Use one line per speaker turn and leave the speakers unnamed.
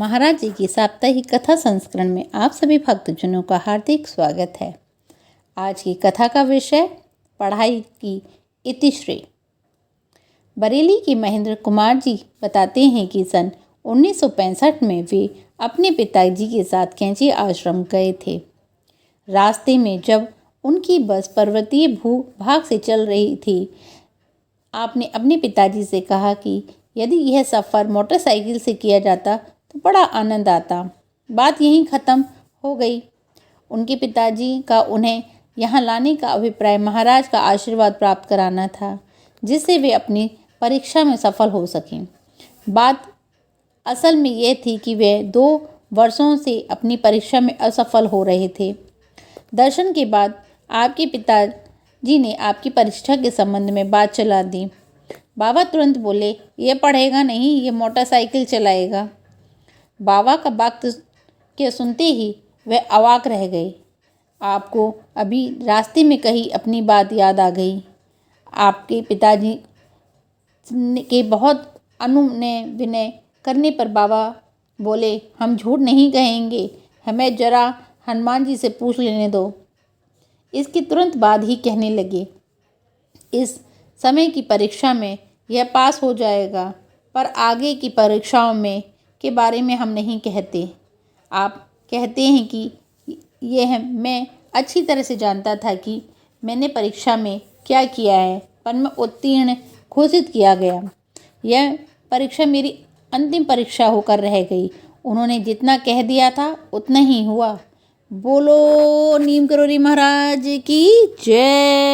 महाराज जी की साप्ताहिक कथा संस्करण में आप सभी भक्तजनों का हार्दिक स्वागत है। आज की कथा का विषय पढ़ाई की इतिश्री। बरेली के महेंद्र कुमार जी बताते हैं कि सन 1965 में वे अपने पिताजी के साथ कैंची आश्रम गए थे। रास्ते में जब उनकी बस पर्वतीय भूभाग से चल रही थी, आपने अपने पिताजी से कहा कि यदि यह सफ़र मोटरसाइकिल से किया जाता तो बड़ा आनंद आता। बात यहीं ख़त्म हो गई। उनके पिताजी का उन्हें यहाँ लाने का अभिप्राय महाराज का आशीर्वाद प्राप्त कराना था, जिससे वे अपनी परीक्षा में सफल हो सकें। बात असल में यह थी कि वे 2 वर्षों से अपनी परीक्षा में असफल हो रहे थे। दर्शन के बाद आपके पिताजी ने आपकी परीक्षा के संबंध में बात चला दी। बाबा तुरंत बोले, ये पढ़ेगा नहीं, ये मोटरसाइकिल चलाएगा। बाबा का बात के सुनते ही वे अवाक रह गए। आपको अभी रास्ते में कही अपनी बात याद आ गई। आपके पिताजी के बहुत अनुनय विनय करने पर बाबा बोले, हम झूठ नहीं कहेंगे, हमें जरा हनुमान जी से पूछ लेने दो। इसके तुरंत बाद ही कहने लगे, इस समय की परीक्षा में यह पास हो जाएगा, पर आगे की परीक्षाओं में के बारे में हम नहीं कहते। आप कहते हैं कि यह मैं अच्छी तरह से जानता था कि मैंने परीक्षा में क्या किया है, पर मैं उत्तीर्ण घोषित किया गया। यह परीक्षा मेरी अंतिम परीक्षा होकर रह गई। उन्होंने जितना कह दिया था उतना ही हुआ। बोलो नीम करोली महाराज की जय।